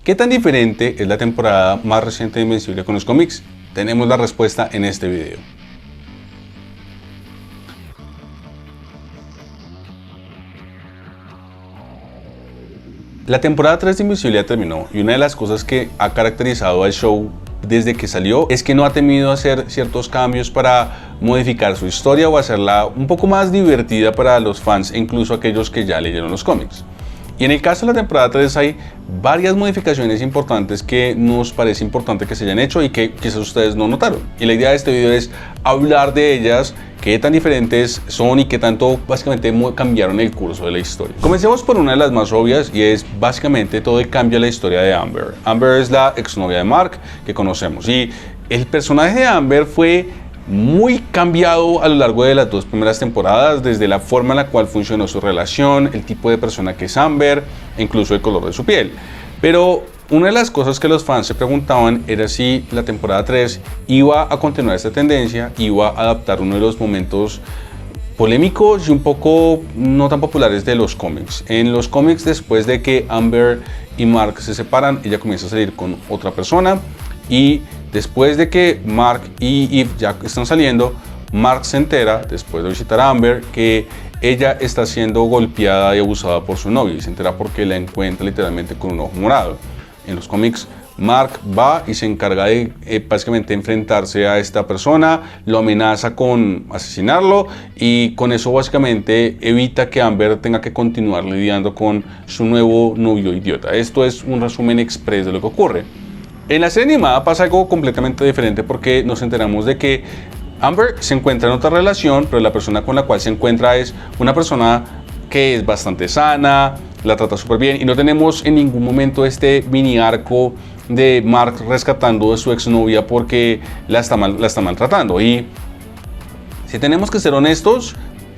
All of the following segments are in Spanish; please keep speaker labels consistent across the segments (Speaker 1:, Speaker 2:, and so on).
Speaker 1: ¿Qué tan diferente es la temporada más reciente de Invencible con los cómics? Tenemos la respuesta en este video. La temporada 3 de Invencible terminó y una de las cosas que ha caracterizado al show desde que salió es que no ha temido hacer ciertos cambios para modificar su historia o hacerla un poco más divertida para los fans e incluso aquellos que ya leyeron los cómics. Y en el caso de la temporada 3 hay varias modificaciones importantes que nos parece importante que se hayan hecho y que quizás ustedes no notaron. Y la idea de este video es hablar de ellas, qué tan diferentes son y qué tanto básicamente cambiaron el curso de la historia. Comencemos por una de las más obvias y es básicamente todo el cambio a la historia de Amber. Amber es la exnovia de Mark que conocemos y el personaje de Amber fue muy cambiado a lo largo de las dos primeras temporadas, desde la forma en la cual funcionó su relación, el tipo de persona que es Amber e incluso el color de su piel. Pero una de las cosas que los fans se preguntaban era si la temporada 3 iba a continuar esta tendencia, iba a adaptar uno de los momentos polémicos y un poco no tan populares de los cómics. En los cómics, después de que Amber y Mark se separan, ella comienza a salir con otra persona y después de que Mark y Eve ya están saliendo, Mark se entera, después de visitar a Amber, que ella está siendo golpeada y abusada por su novio y se entera porque la encuentra literalmente con un ojo morado. En los cómics, Mark va y se encarga de básicamente enfrentarse a esta persona, lo amenaza con asesinarlo y con eso básicamente evita que Amber tenga que continuar lidiando con su nuevo novio idiota. Esto es un resumen express de lo que ocurre. En la serie animada pasa algo completamente diferente porque nos enteramos de que Amber se encuentra en otra relación, pero la persona con la cual se encuentra es una persona que es bastante sana, la trata súper bien y no tenemos en ningún momento este mini arco de Mark rescatando a su exnovia porque la está maltratando. Y si tenemos que ser honestos,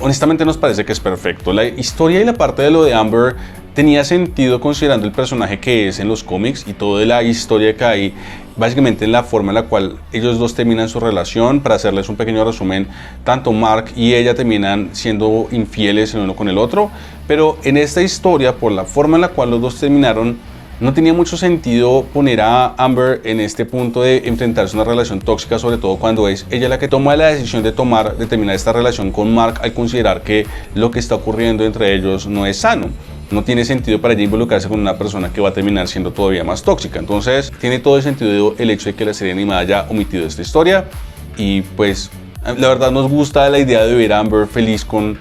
Speaker 1: honestamente nos parece que es perfecto. La historia y la parte de lo de Amber tenía sentido considerando el personaje que es en los cómics y toda la historia que hay básicamente en la forma en la cual ellos dos terminan su relación. Para hacerles un pequeño resumen, tanto Mark y ella terminan siendo infieles el uno con el otro, pero en esta historia, por la forma en la cual los dos terminaron, no tenía mucho sentido poner a Amber en este punto de enfrentarse a una relación tóxica, sobre todo cuando es ella la que toma la decisión de terminar esta relación con Mark al considerar que lo que está ocurriendo entre ellos no es sano. No tiene sentido para ella involucrarse con una persona que va a terminar siendo todavía más tóxica. Entonces tiene todo el sentido el hecho de que la serie animada haya omitido esta historia y pues la verdad nos gusta la idea de ver a Amber feliz con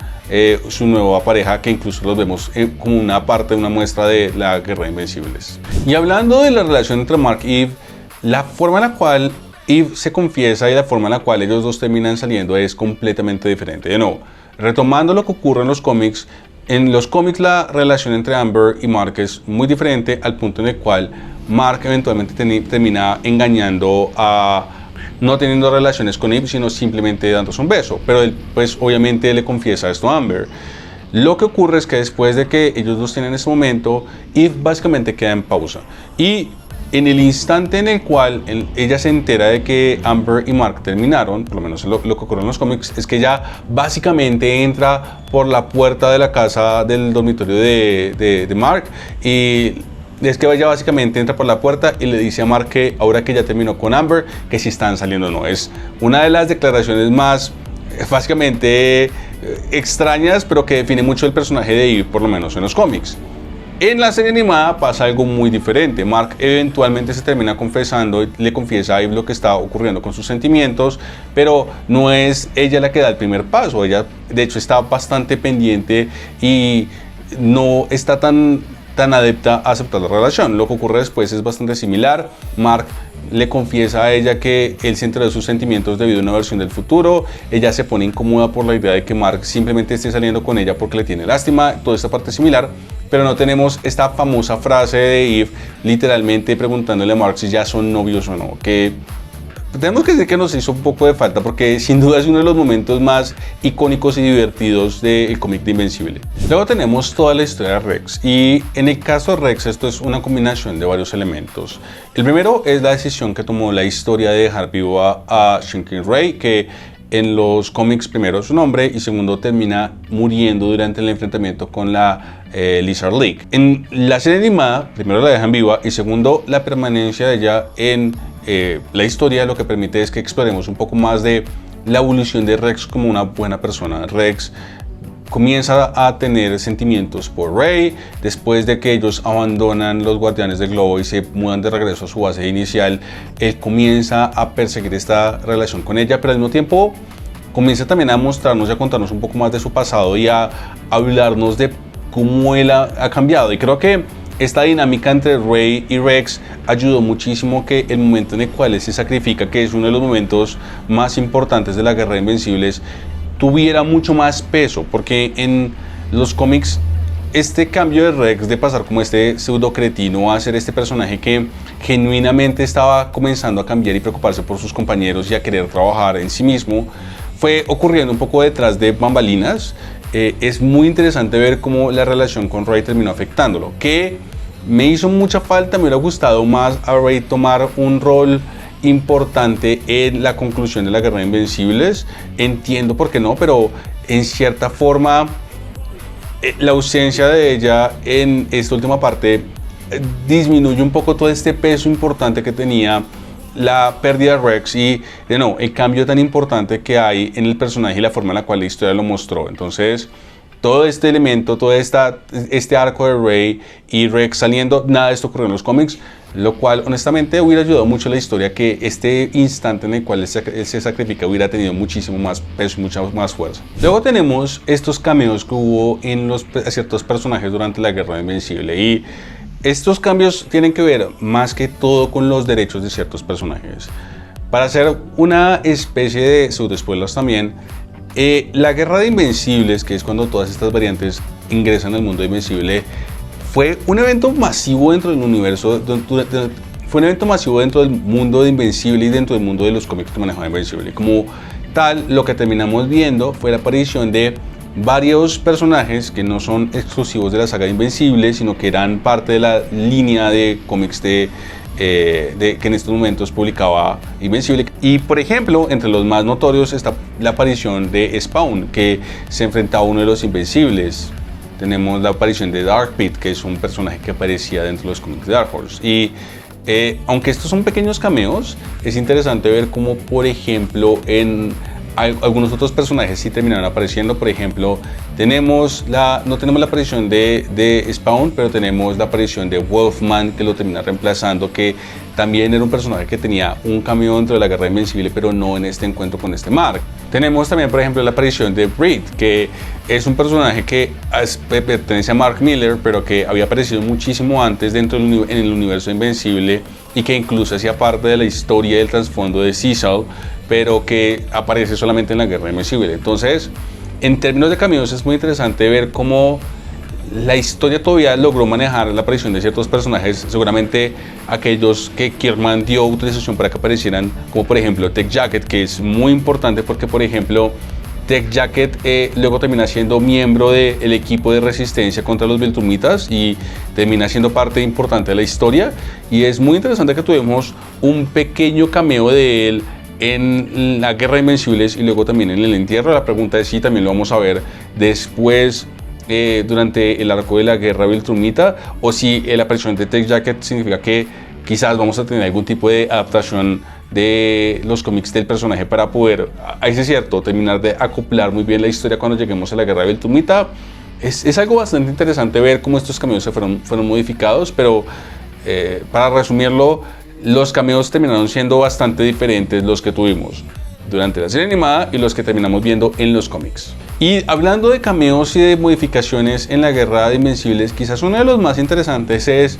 Speaker 1: su nueva pareja, que incluso los vemos como una parte, una muestra de la guerra de Invencibles. Y hablando de la relación entre Mark y Eve, la forma en la cual Eve se confiesa y la forma en la cual ellos dos terminan saliendo es completamente diferente. De nuevo, retomando lo que ocurre en los cómics la relación entre Amber y Mark es muy diferente al punto en el cual Mark eventualmente termina engañando no teniendo relaciones con Eve, sino simplemente dándose un beso. Pero él, pues obviamente le confiesa esto a Amber. Lo que ocurre es que después de que ellos dos tienen ese momento, Eve básicamente queda en pausa. Y en el instante en el cual ella se entera de que Amber y Mark terminaron, por lo menos lo que ocurre en los cómics, es que ella básicamente entra por la puerta de la casa del dormitorio de Mark y es que ella básicamente entra por la puerta y le dice a Mark que ahora que ya terminó con Amber, que si están saliendo o no. Es una de las declaraciones más básicamente extrañas, pero que define mucho el personaje de Eve, por lo menos en los cómics. En la serie animada pasa algo muy diferente. Mark eventualmente se termina confesando, le confiesa a Eve lo que está ocurriendo con sus sentimientos, pero no es ella la que da el primer paso. Ella, de hecho, está bastante pendiente y no está tan adepta a aceptar la relación. Lo que ocurre después es bastante similar. Mark le confiesa a ella que él se enteró de sus sentimientos debido a una versión del futuro. Ella se pone incómoda por la idea de que Mark simplemente esté saliendo con ella porque le tiene lástima. Toda esta parte es similar, pero no tenemos esta famosa frase de Eve literalmente preguntándole a Mark si ya son novios o no, que tenemos que decir que nos hizo un poco de falta porque sin duda es uno de los momentos más icónicos y divertidos del cómic de Invencible. Luego tenemos toda la historia de Rex y en el caso de Rex esto es una combinación de varios elementos. El primero es la decisión que tomó la historia de dejar vivo a Shinkin Ray, que en los cómics primero es un hombre y segundo termina muriendo durante el enfrentamiento con la Lizard League. En la serie animada, primero la dejan viva y segundo, la permanencia de ella en la historia lo que permite es que exploremos un poco más de la evolución de Rex como una buena persona. Rex comienza a tener sentimientos por Rey después de que ellos abandonan los Guardianes del Globo y se mudan de regreso a su base inicial. Él comienza a perseguir esta relación con ella, pero al mismo tiempo comienza también a mostrarnos y a contarnos un poco más de su pasado y a hablarnos de cómo él ha cambiado. Y creo que esta dinámica entre Rey y Rex ayudó muchísimo que el momento en el cual él se sacrifica, que es uno de los momentos más importantes de la Guerra de Invencibles, tuviera mucho más peso, porque en los cómics este cambio de Rex de pasar como este pseudo cretino a ser este personaje que genuinamente estaba comenzando a cambiar y preocuparse por sus compañeros y a querer trabajar en sí mismo, fue ocurriendo un poco detrás de bambalinas. Es muy interesante ver cómo la relación con Rey terminó afectándolo, que me hizo mucha falta. Me hubiera gustado más a Rey tomar un rol importante en la conclusión de la Guerra de Invencibles. Entiendo por qué no, pero en cierta forma la ausencia de ella en esta última parte disminuye un poco todo este peso importante que tenía la pérdida de Rex y el cambio tan importante que hay en el personaje y la forma en la cual la historia lo mostró. Entonces todo este elemento, todo este arco de Rey y Rex saliendo, nada de esto ocurrió en los cómics, lo cual honestamente hubiera ayudado mucho a la historia que este instante en el cual él se sacrifica hubiera tenido muchísimo más peso y mucha más fuerza. Luego tenemos estos cameos que hubo en ciertos personajes durante la Guerra Invencible, y estos cambios tienen que ver más que todo con los derechos de ciertos personajes. Para hacer una especie de pseudo-spoilers también, la Guerra de Invencibles, que es cuando todas estas variantes ingresan al mundo de Invencible, fue un evento masivo dentro del universo, fue un evento masivo dentro del mundo de Invencible y dentro del mundo de los cómics que manejaba Invencible. Como tal, lo que terminamos viendo fue la aparición de varios personajes que no son exclusivos de la saga de Invencible, sino que eran parte de la línea de cómics que en estos momentos publicaba Invencible. Y por ejemplo, entre los más notorios está la aparición de Spawn, que se enfrenta a uno de los Invencibles. Tenemos la aparición de Dark Pit, que es un personaje que aparecía dentro de los cómics de Dark Horse. Y aunque estos son pequeños cameos, es interesante ver cómo, por ejemplo, algunos otros personajes sí terminaron apareciendo. Por ejemplo, no tenemos la aparición de Spawn, pero tenemos la aparición de Wolfman, que lo termina reemplazando, que también era un personaje que tenía un cameo dentro de la Guerra Invencible, pero no en este encuentro con este Mark. Tenemos también, por ejemplo, la aparición de Reed, que es un personaje que pertenece a Mark Miller, pero que había aparecido muchísimo antes en el universo Invencible y que incluso hacía parte de la historia del trasfondo de Cecil, pero que aparece solamente en la Guerra Invencible. Entonces, en términos de cameos, es muy interesante ver cómo la historia todavía logró manejar la aparición de ciertos personajes, seguramente aquellos que Kirkman dio autorización para que aparecieran, como por ejemplo Tech Jacket, que es muy importante porque, por ejemplo, Tech Jacket luego termina siendo miembro del equipo de resistencia contra los Viltrumitas y termina siendo parte importante de la historia. Y es muy interesante que tuvimos un pequeño cameo de él en la Guerra de Invencibles y luego también en el entierro. La pregunta es si también lo vamos a ver después durante el arco de la Guerra Viltrumita, o si la aparición de Tech Jacket significa que quizás vamos a tener algún tipo de adaptación de los cómics del personaje para poder, ahí sí es cierto, terminar de acoplar muy bien la historia cuando lleguemos a la Guerra Viltrumita. Es algo bastante interesante ver cómo estos cameos fueron modificados, pero para resumirlo, los cameos terminaron siendo bastante diferentes los que tuvimos durante la serie animada y los que terminamos viendo en los cómics. Y hablando de cameos y de modificaciones en la Guerra de Invencibles, quizás uno de los más interesantes es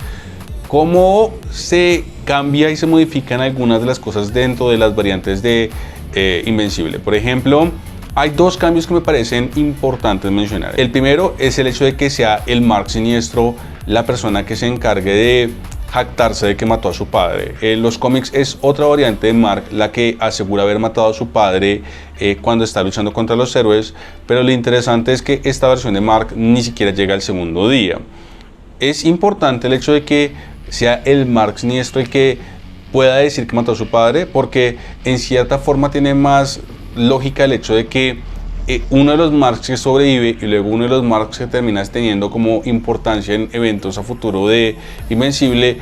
Speaker 1: cómo se cambia y se modifican algunas de las cosas dentro de las variantes de Invencible. Por ejemplo, hay dos cambios que me parecen importantes mencionar. El primero es el hecho de que sea el Mark Siniestro la persona que se encargue de jactarse de que mató a su padre. En los cómics es otra variante de Mark la que asegura haber matado a su padre cuando está luchando contra los héroes, pero lo interesante es que esta versión de Mark ni siquiera llega al segundo día. Es importante el hecho de que sea el Mark Siniestro el que pueda decir que mató a su padre, porque en cierta forma tiene más lógica el hecho de que uno de los Marks que sobrevive y luego uno de los Marks que terminas teniendo como importancia en eventos a futuro de Invencible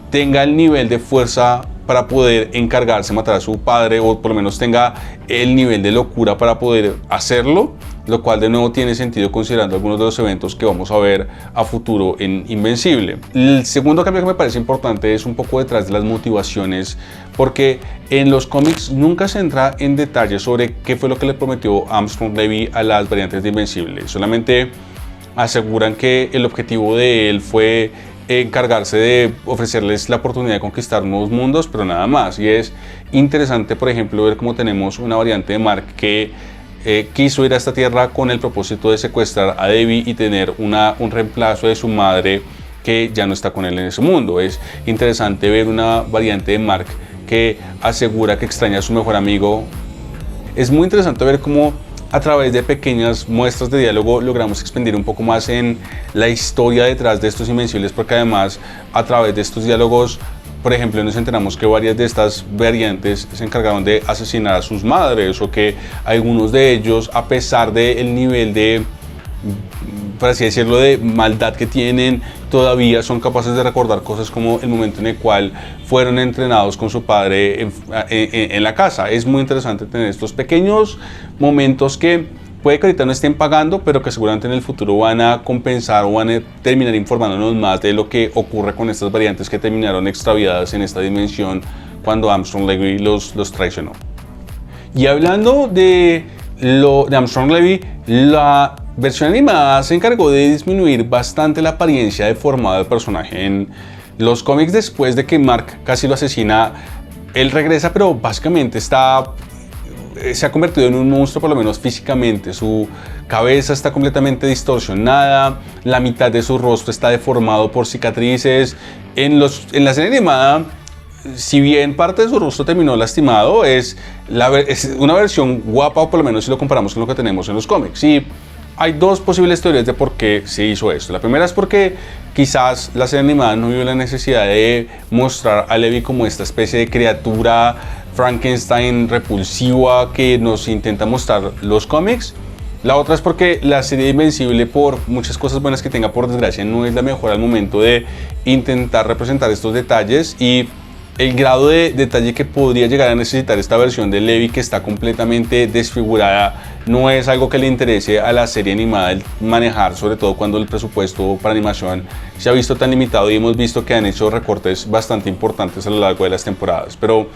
Speaker 1: tenga el nivel de fuerza para poder encargarse de matar a su padre, o por lo menos tenga el nivel de locura para poder hacerlo, lo cual de nuevo tiene sentido considerando algunos de los eventos que vamos a ver a futuro en Invencible. El segundo cambio que me parece importante es un poco detrás de las motivaciones, porque en los cómics nunca se entra en detalle sobre qué fue lo que le prometió Armstrong Levy a las variantes de Invencible. Solamente aseguran que el objetivo de él fue encargarse de ofrecerles la oportunidad de conquistar nuevos mundos, pero nada más. Y es interesante, por ejemplo, ver cómo tenemos una variante de Mark que quiso ir a esta tierra con el propósito de secuestrar a Debbie y tener un reemplazo de su madre que ya no está con él en ese mundo. Es interesante ver una variante de Mark que asegura que extraña a su mejor amigo. Es muy interesante ver cómo a través de pequeñas muestras de diálogo logramos expandir un poco más en la historia detrás de estos Invencibles, porque además a través de estos diálogos, por ejemplo, nos enteramos que varias de estas variantes se encargaron de asesinar a sus madres, o que algunos de ellos, a pesar del nivel de, por así decirlo, de maldad que tienen, todavía son capaces de recordar cosas como el momento en el cual fueron entrenados con su padre en la casa. Es muy interesante tener estos pequeños momentos que puede que ahorita no estén pagando, pero que seguramente en el futuro van a compensar o van a terminar informándonos más de lo que ocurre con estas variantes que terminaron extraviadas en esta dimensión cuando Armstrong Levy los traicionó. Y hablando de Armstrong Levy, la versión animada se encargó de disminuir bastante la apariencia deformada del personaje. En los cómics, después de que Mark casi lo asesina, él regresa, pero básicamente se ha convertido en un monstruo, por lo menos físicamente. Su cabeza está completamente distorsionada, la mitad de su rostro está deformado por cicatrices. En la serie animada, si bien parte de su rostro terminó lastimado, es una versión guapa, o por lo menos si lo comparamos con lo que tenemos en los cómics. Y hay dos posibles teorías de por qué se hizo esto. La primera es porque quizás la serie animada no vio la necesidad de mostrar a Levi como esta especie de criatura Frankenstein repulsiva que nos intenta mostrar los cómics. La otra es porque la serie Invencible, por muchas cosas buenas que tenga, por desgracia, no es la mejor al momento de intentar representar estos detalles, y el grado de detalle que podría llegar a necesitar esta versión de Levi, que está completamente desfigurada, no es algo que le interese a la serie animada el manejar, sobre todo cuando el presupuesto para animación se ha visto tan limitado y hemos visto que han hecho recortes bastante importantes a lo largo de las temporadas. Pero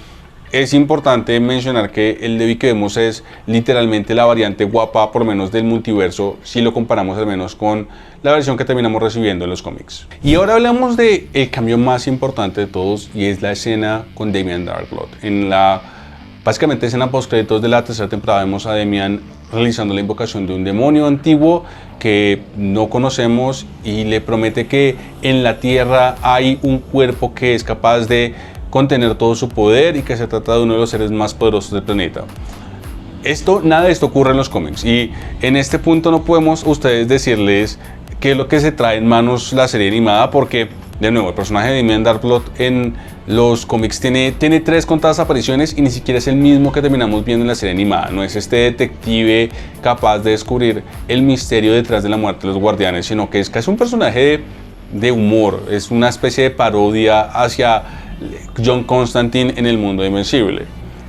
Speaker 1: es importante mencionar que el Levi que vemos es literalmente la variante guapa, por lo menos del multiverso, si lo comparamos al menos con la versión que terminamos recibiendo en los cómics. Y ahora hablamos del cambio más importante de todos, y es la escena con Damien Darkblood. En la básicamente escena post créditos de la tercera temporada vemos a Damian realizando la invocación de un demonio antiguo que no conocemos, y le promete que en la tierra hay un cuerpo que es capaz de contener todo su poder y que se trata de uno de los seres más poderosos del planeta. Nada de esto ocurre en los cómics, y en este punto no podemos a ustedes decirles qué es lo que se trae en manos la serie animada, porque de nuevo el personaje de Damien Darkblood en los cómics tiene 3 contadas apariciones, y ni siquiera es el mismo que terminamos viendo en la serie animada. No es este detective capaz de descubrir el misterio detrás de la muerte de los guardianes, sino que es casi un personaje de humor, es una especie de parodia hacia John Constantine en el mundo de Invencible.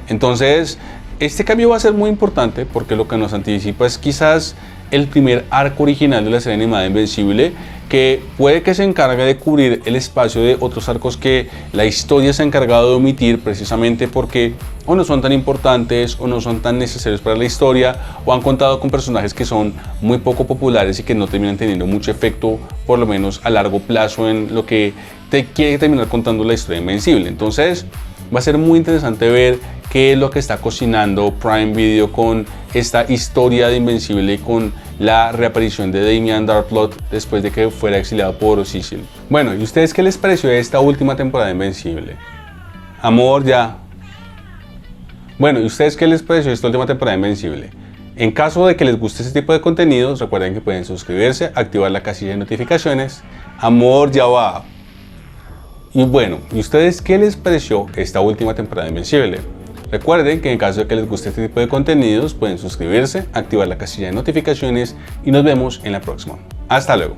Speaker 1: Entonces este cambio va a ser muy importante, porque lo que nos anticipa es quizás el primer arco original de la serie animada de Invencible, que puede que se encargue de cubrir el espacio de otros arcos que la historia se ha encargado de omitir, precisamente porque o no son tan importantes o no son tan necesarios para la historia, o han contado con personajes que son muy poco populares y que no terminan teniendo mucho efecto, por lo menos a largo plazo, en lo que te quiere terminar contando la historia de Invencible. Entonces va a ser muy interesante ver qué es lo que está cocinando Prime Video con esta historia de Invencible y con la reaparición de Damien Darkblood después de que fuera exiliado por Sicily. Bueno, ¿y ustedes qué les pareció esta última temporada de Invencible? Amor, ya. Bueno, ¿y ustedes qué les pareció esta última temporada de Invencible? En caso de que les guste este tipo de contenidos, recuerden que pueden suscribirse, activar la casilla de notificaciones. Amor, ya va. Y bueno, ¿y ustedes qué les pareció esta última temporada de Invencible? Recuerden que en caso de que les guste este tipo de contenidos pueden suscribirse, activar la casilla de notificaciones y nos vemos en la próxima. Hasta luego.